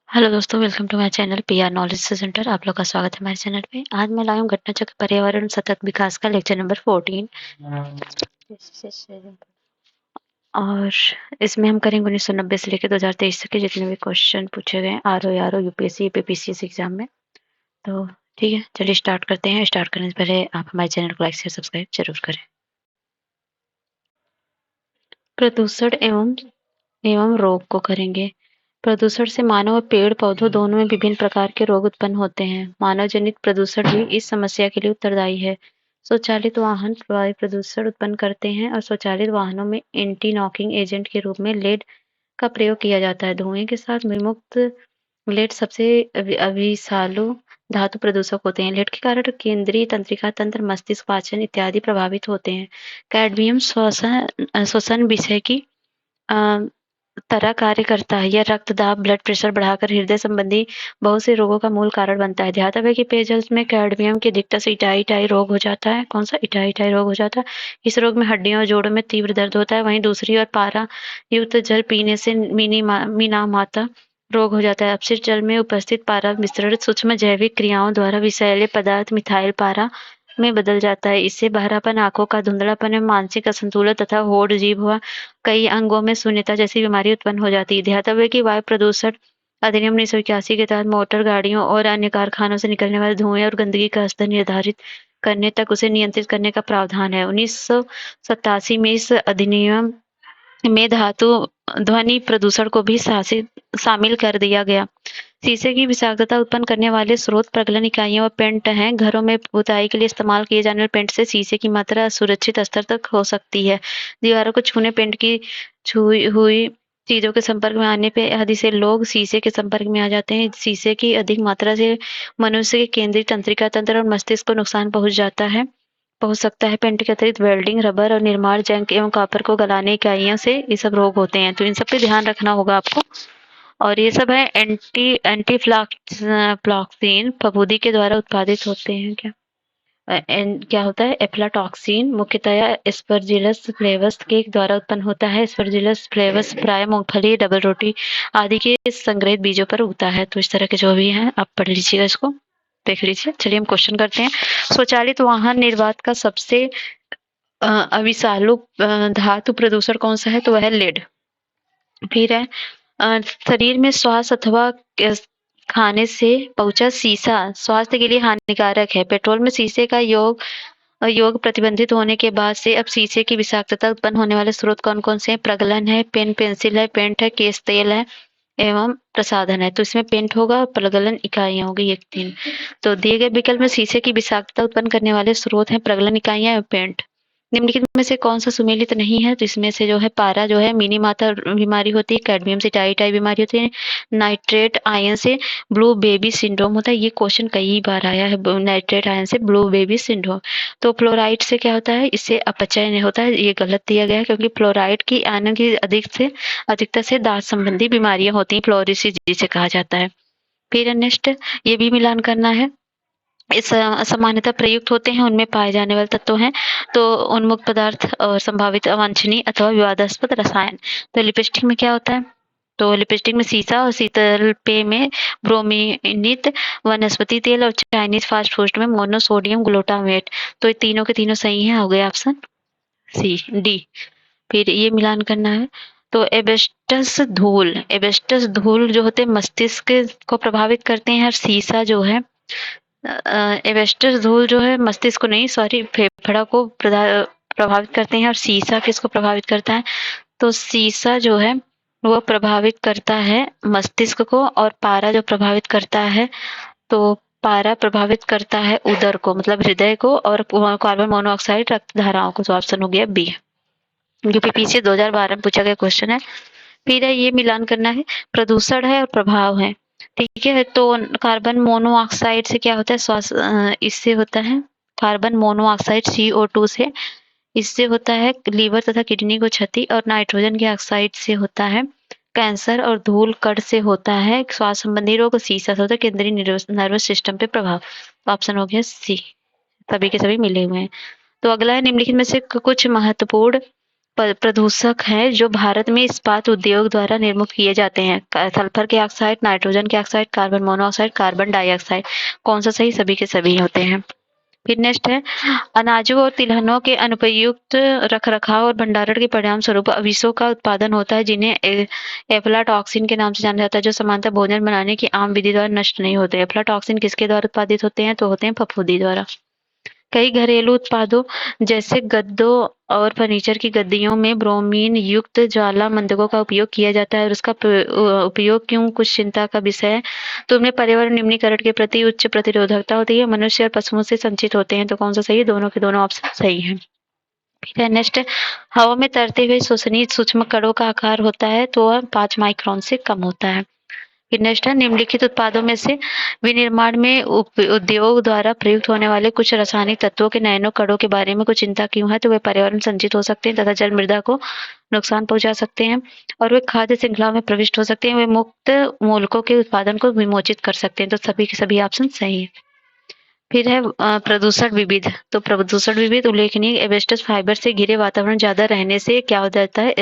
Hello दोस्तों, welcome to my channel PR knowledge centre. आप लोग का स्वागत है हमारे चैनल पे। आज मैं लाई हूँ घटना चक्र पर्यावरण सतत विकास का लेक्चर नंबर 14 और इसमें हम करेंगे 1990 से लेकर 2023 तक के जितने भी क्वेश्चन पूछे गए R O UPSC UPPCS exam में। तो ठीक है, चलिए स्टार्ट करते हैं। स्टार्ट करने से पहले आप हमारे चैनल को लाइक शेयर सब्सक्राइब जरूर करें। प्रदूषण एवं रोग को करेंगे। प्रदूषण से मानव और पेड़ पौधों दोनों में विभिन्न प्रकार के रोग उत्पन्न होते हैं। मानव जनित प्रदूषण भी इस समस्या के लिए उत्तरदायी है। स्वचालित वाहन वायु प्रदूषण उत्पन्न करते हैं और स्वचालित वाहनों में एंटी नॉकिंग एजेंट के रूप में लेड का प्रयोग किया जाता है। धुएं के साथ विमुक्त लेड सबसे अविषालु धातु प्रदूषक होते हैं। लेड के कारण केंद्रीय तंत्रिका तंत्र, मस्तिष्क, पाचन इत्यादि प्रभावित होते हैं। कैडमियम श्वसन विषय की तरह कार्य करता है। यह रक्तदाब, ब्लड प्रेशर बढ़ाकर हृदय संबंधी बहुत से रोगों का मूल कारण बनता है। ध्यान रहे कि पेयजल में कैडमियम की अधिकता से इटाई रोग हो जाता है। कौन सा? इटाई रोग हो जाता है। इस रोग में हड्डियों और जोड़ों में तीव्र दर्द होता है। वहीं दूसरी ओर पारा युक्त जल पीने से मीनामाता रोग हो जाता है। अपशिष्ट जल में उपस्थित पारा मिश्रण सूक्ष्म जैविक क्रियाओं द्वारा विषैले पदार्थ मिथाइल पारा में बदल जाता है। इससे बहरापन, आंखों का धुंधलापन एवं मानसिक असंतुलन तथा होड़, जीभ व कई अंगों में शून्यता जैसी बीमारी उत्पन्न हो जाती है। ध्यातव्य है कि वायु प्रदूषण अधिनियम 1981 के तहत मोटर गाड़ियों और अन्य कारखानों से निकलने वाले धुएं और गंदगी का स्तर निर्धारित करने तक उसे नियंत्रित करने का प्रावधान है। 1987 में इस अधिनियम में धातु ध्वनि प्रदूषण को भी शामिल कर दिया गया। शीशे की विषाक्तता उत्पन्न करने वाले स्रोत प्रगलन इकाइयां व पेंट हैं। घरों में पुताई के लिए इस्तेमाल किए जाने वाले पेंट से शीशे की मात्रा असुरक्षित स्तर तक हो सकती है। दीवारों को छूने, पेंट की छुई हुई चीजों के संपर्क में आने पे आदि से लोग शीशे के संपर्क में आ जाते हैं। शीशे की अधिक मात्रा से मनुष्य के केंद्रीय तंत्रिका तंत्र और मस्तिष्क को नुकसान पहुंच सकता है। पेंट के अतिरिक्त वेल्डिंग, रबर और निर्माण जंग एवं कॉपर को गलाने इकाइयों से ये सब रोग होते हैं। तो इन सब पे ध्यान रखना होगा आपको। और ये सब है एंटी फ्लॉक्सीन फफूंदी के द्वारा उत्पादित होते हैं। क्या होता है? एफ्लाटॉक्सिन मुख्यतया एस्परजिलस फ्लेवस के द्वारा उत्पन्न होता है। एस्परजिलस फ्लेवस प्राय मूंगफली, डबल रोटी आदि के संग्रहित बीजों पर उगता है। तो इस तरह के जो भी हैं आप पढ़ लीजिएगा, इसको देख लीजिए। चलिए हम क्वेश्चन करते हैं। स्वचालित वाहन निर्वात का सबसे अविषालु धातु प्रदूषण कौन सा है? तो वह है लेड। फिर है शरीर में श्वास अथवा खाने से पहुंचा शीशा स्वास्थ्य के लिए हानिकारक है। पेट्रोल में शीशे का योग प्रतिबंधित होने के बाद से अब शीशे की विषाक्तता उत्पन्न होने वाले स्रोत कौन कौन से हैं? प्रगलन है, पेन पेंसिल है, पेंट है, केश तेल है एवं प्रसाधन है। तो इसमें पेंट होगा, प्रगलन इकाइयां होगी, एक तीन। तो दिए गए विकल्प में शीशे की विषाक्तता उत्पन्न करने वाले स्रोत हैं प्रगलन इकाइयां एवं पेंट। निम्नलिखित में से कौन सा सुमेलित नहीं है? तो इसमें से जो है पारा जो है मिनी माता बीमारी होती है, कैडमियम से टाई बीमारी होती है, नाइट्रेट आयन से ब्लू बेबी सिंड्रोम होता है। ये क्वेश्चन कई बार आया है, नाइट्रेट आयन से ब्लू बेबी सिंड्रोम। तो फ्लोराइड से क्या होता है? इससे अपचय नहीं होता है। ये गलत दिया गया है क्योंकि फ्लोराइड की आयन की अधिकता से दांत संबंधी बीमारियां होती हैं, फ्लोरिसिस जिसे कहा जाता है। फिर नेक्स्ट, ये भी मिलान करना है। इस सामान्यतः प्रयुक्त होते हैं, उनमें पाए जाने वाले तत्व हैं तो उन्मुक्त पदार्थ और संभावित अवांछनीय अथवा विवादास्पद रसायन। तो लिपस्टिक में क्या होता है? तो लिपस्टिक में सीसा और शीतल पेय में ब्रोमीनित, वनस्पति तेल और चाइनीज फास्ट फूड में मोनोसोडियम ग्लूटामेट। तो ये तीनों के तीनों सही है, हो गया ऑप्शन सी डी। फिर ये मिलान करना है। तो एबेस्टस धूल जो होते हैं मस्तिष्क को प्रभावित करते हैं और सीसा जो है एबेस्टस धूल जो है मस्तिष्क को नहीं, सॉरी, फेफड़ा को प्रभावित करते हैं। और सीसा किसको प्रभावित करता है? तो सीसा जो है वो प्रभावित करता है मस्तिष्क को, और पारा जो प्रभावित करता है, तो पारा प्रभावित करता है उदर को, मतलब हृदय को, और कार्बन मोनोऑक्साइड रक्त धाराओं को। तो ऑप्शन हो गया बी। यूपीपीसी 2012 में पूछा गया क्वेश्चन है। फिर है ये मिलान करना है, प्रदूषण है और प्रभाव है। ठीक है, तो कार्बन मोनोऑक्साइड से क्या होता है? श्वास इससे होता है कार्बन मोनोऑक्साइड CO2 से, इससे होता है लीवर तथा किडनी को क्षति, और नाइट्रोजन के ऑक्साइड से होता है कैंसर, और धूल कण से होता है श्वास संबंधी रोग, सीसा से होता है केंद्रीय नर्वस सिस्टम पे प्रभाव। ऑप्शन हो गया सी, सभी के सभी मिले हुए हैं। तो अगला है, निम्नलिखित में से कुछ महत्वपूर्ण प्रदूषक हैं जो भारत में इस्पात उद्योग द्वारा निर्मुक्त किए जाते हैं। सल्फर के ऑक्साइड, नाइट्रोजन के oxide, carbon monoxide, carbon dioxide. कौन सा सही? सभी के सभी होते हैं। फिर नेक्स्ट है, अनाजों और तिलहनों के अनुपयुक्त रख-रखाव और भंडारण के परिणाम स्वरूप अवशेषों का उत्पादन होता है, जिन्हें एफ्लाटॉक्सिन के नाम से जाना जाता है, जो सामान्यतः भोजन बनाने की आम विधि द्वारा नष्ट नहीं होते। एफ्लाटॉक्सिन किसके द्वारा उत्पादित होते हैं? तो होते हैं फफूंदी द्वारा। कई घरेलू उत्पादों जैसे गद्दों और फर्नीचर की गद्दियों में ब्रोमीन युक्त ज्वालामंदकों का उपयोग किया जाता है, और उसका उपयोग क्यों कुछ चिंता का विषय है। तो उनमें पर्यावरण निम्नीकरण के प्रति उच्च प्रतिरोधकता होती है, मनुष्य और पशुओं से संचित होते हैं। तो कौन सा सही है? दोनों के दोनों ऑप्शन सही है। ठीक है, नेक्स्ट, हवा में तैरते हुए श्वसनीय सूक्ष्म कणों का आकार होता है तो वह 5 माइक्रोन से कम होता है। फिर नेक्स्ट है, निम्नलिखित उत्पादों में से विनिर्माण में उद्योग द्वारा प्रयुक्त होने वाले कुछ रासायनिक तत्वों के नैनो कणों के बारे में कुछ चिंता क्यों है? तो वे पर्यावरण संचित हो सकते हैं तथा जल मृदा को नुकसान पहुंचा सकते हैं, और वे खाद्य श्रृंखला में प्रविष्ट हो सकते हैं। वे मुक्त मूलकों के उत्पादन को विमोचित कर सकते हैं। तो सभी के सभी ऑप्शन सही है। फिर है प्रदूषण विविध। तो प्रदूषण विविध उल्लेखनीय एस्बेस्टस फाइबर से घिरे वातावरण ज्यादा रहने से क्या हो जाता है?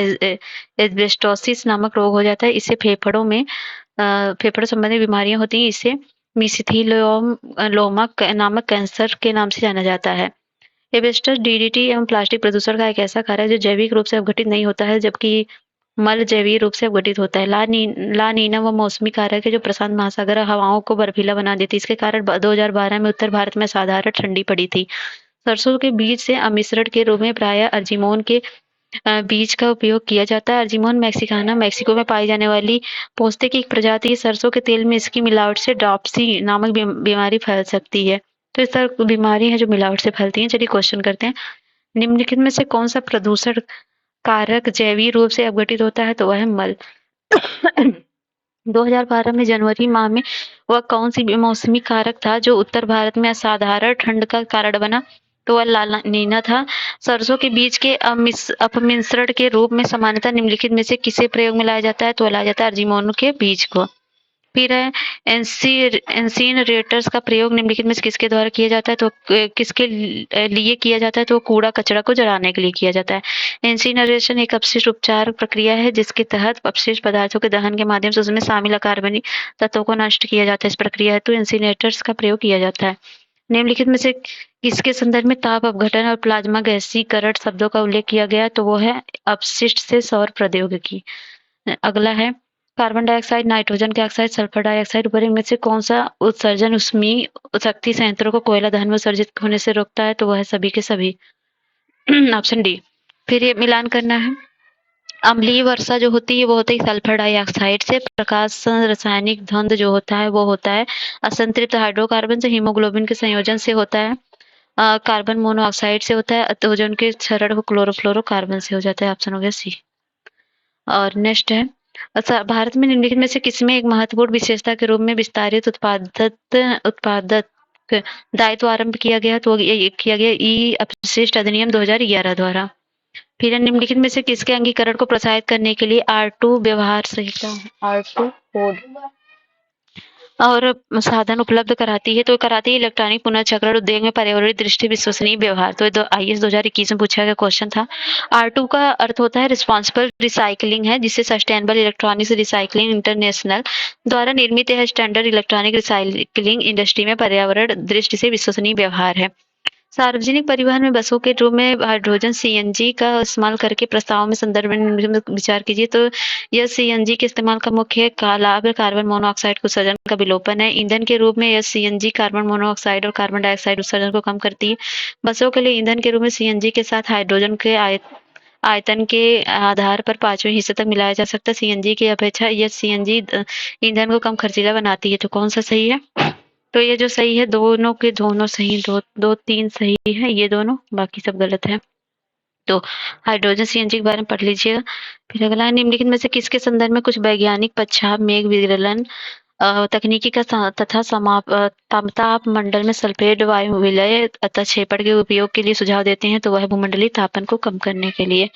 एस्बेस्टोसिस नामक रोग हो जाता है। इससे फेफड़ों संबंधी बीमारियां होती हैं। इसे मीसेंथीलोमा नामक कैंसर के नाम से जाना जाता है। एस्बेस्टस डीडीटी एवं प्लास्टिक प्रदूषण का एक ऐसा कार्य है जो जैविक रूप से अवघटित नहीं होता है, जबकि मल जैविक रूप से अवघटित होता है। ला नीना वो मौसमी कारक है जो प्रशांत महासागर हवाओं को बर्फीला बना देती है। इसके कारण 2012 में उत्तर भारत में साधारण ठंडी पड़ी थी। सरसों के बीज से अमिश्रण के रूप में प्रायः अर्जिमोन के बीज का उपयोग किया जाता है। अर्जिमोन मैक्सिकाना मेक्सिको में पाई जाने वाली पोस्ते की एक प्रजाति है। सरसों के तेल में इसकी मिलावट से ड्रॉप्सी नामक बीमारी फैल सकती है। तो इस तरह की बीमारी है जो मिलावट से फैलती है। चलिए क्वेश्चन करते हैं, निम्नलिखित में से कौन सा प्रदूषण कारक जैविक रूप से अवघटित होता है? तो वह है मल। 2012 में जनवरी माह में वह कौन सी मौसमी कारक था जो उत्तर भारत में असाधारण ठंड का कारण बना? तो वह ला नीना था। सरसों के बीज के अपमिश्रण के रूप में सामान्यतः निम्नलिखित में से किसे प्रयोग में लाया जाता है? तो लाया जाता है अर्जिमोन के बीज को। फिर है, इंसिनरेटर्स का प्रयोग निम्नलिखित में से किसके द्वारा किया जाता है? तो किसके लिए किया जाता है? तो कूड़ा कचरा को जलाने के लिए किया जाता है। इंसिनरेशन एक अपशिष्ट उपचार प्रक्रिया है जिसके तहत अपशिष्ट पदार्थों के दहन के माध्यम से उसमें शामिल अकार्बनिक तत्वों को नष्ट किया जाता है। इस प्रक्रिया हेतु इंसिनरेटर्स का प्रयोग किया जाता है। निम्नलिखित में से किसके संदर्भ में ताप अपघटन और प्लाज्मा गैसीकरण शब्दों का उल्लेख किया गया? तो वो है अपशिष्ट से सौर प्रौद्योगिकी। अगला है, कार्बन डाइऑक्साइड, नाइट्रोजन के ऑक्साइड, सल्फर डाइऑक्साइड ऊपर इनमें से कौन सा उत्सर्जन ऊष्मीय शक्ति संयंत्रों को कोयला दहन में उत्सर्जित होने से रोकता है? तो वह है सभी के सभी ऑप्शन डी। फिर ये मिलान करना है, अम्लीय वर्षा जो होती है वो होती है सल्फर डाइऑक्साइड से। प्रकाश रासायनिक द्वंद जो होता है वो होता है असंतृप्त हाइड्रोकार्बन से। हीमोग्लोबिन के संयोजन से होता है। कार्बन मोनोऑक्साइड से होता है। ओजोन के क्षरण क्लोरोफ्लोरोकार्बन से हो जाता है। ऑप्शन हो गया सी। और नेक्स्ट है, अच्छा, भारत में निम्नलिखित में से किसमें एक महत्वपूर्ण विशेषता के रूप में विस्तारित उत्पादक दायित्व आरंभ किया गया? तो ये किया गया ई अपशिष्ट अधिनियम 2011 द्वारा। फिर निम्नलिखित में से किसके अंगीकरण को प्रोत्साहित करने के लिए R2 व्यवहार संहिता R2 कोड और साधन उपलब्ध कराती है? तो कराती है इलेक्ट्रॉनिक पुनर्चक्रण उद्योग में पर्यावरणीय दृष्टि विश्वसनीय व्यवहार। तो IAS 2021 में पूछा गया क्वेश्चन था। R2 का अर्थ होता है रिस्पॉन्सिबल रिसाइकलिंग है, जिसे सस्टेनेबल इलेक्ट्रॉनिक्स रिसाइकलिंग इंटरनेशनल द्वारा निर्मित है। स्टैंडर्ड इलेक्ट्रॉनिक रिसाइकलिंग इंडस्ट्री में पर्यावरण दृष्टि से विश्वसनीय व्यवहार है। सार्वजनिक परिवहन में बसों के रूप में हाइड्रोजन CNG का इस्तेमाल करके प्रस्ताव में संदर्भ में विचार कीजिए। तो यह CNG के इस्तेमाल का मुख्य लाभ कार्बन मोनोऑक्साइड उत्सर्जन का विलोपन है। ईंधन के रूप में यह CNG कार्बन मोनोऑक्साइड और कार्बन डाइऑक्साइड उत्सर्जन को कम करती है। बसों के लिए ईंधन के रूप में CNG के साथ हाइड्रोजन के आयतन के आधार पर 5वें हिस्से तक मिलाया जा सकता है। CNG की अपेक्षा यह CNG ईंधन को कम खर्चीला बनाती है। तो कौन सा सही है? तो ये जो सही है, दोनों के दोनों सही, दो तीन सही है, ये दोनों, बाकी सब गलत है। तो हाइड्रोजन CNG के बारे में पढ़ लीजिएगा। फिर अगला, निम्नलिखित में से किसके संदर्भ में कुछ वैज्ञानिक पश्चात मेघ विरलन तकनीकी का तथा ताप मंडल में सल्फेट वायु विलय अतः क्षेपण के उपयोग के लिए सुझाव देते हैं? तो वह भूमंडलीय तापन को कम करने के लिए।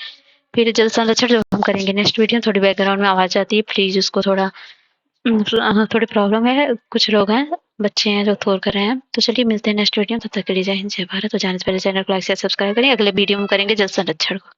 फिर जल संरक्षण जो हम करेंगे नेक्स्ट वीडियो, थोड़ी बैकग्राउंड में आवाज आती है, प्लीज उसको थोड़ा थोड़ी प्रॉब्लम है, कुछ लोग हैं, बच्चे हैं जो थोर कर रहे हैं। तो चलिए मिलते हैं नेक्स्ट वीडियो में, तब तक के लिए जय हिंद जय भारत। तो जाने से पहले चैनल को लाइक शेयर सब्सक्राइब करें। अगले वीडियो में करेंगे जल संरक्षण को।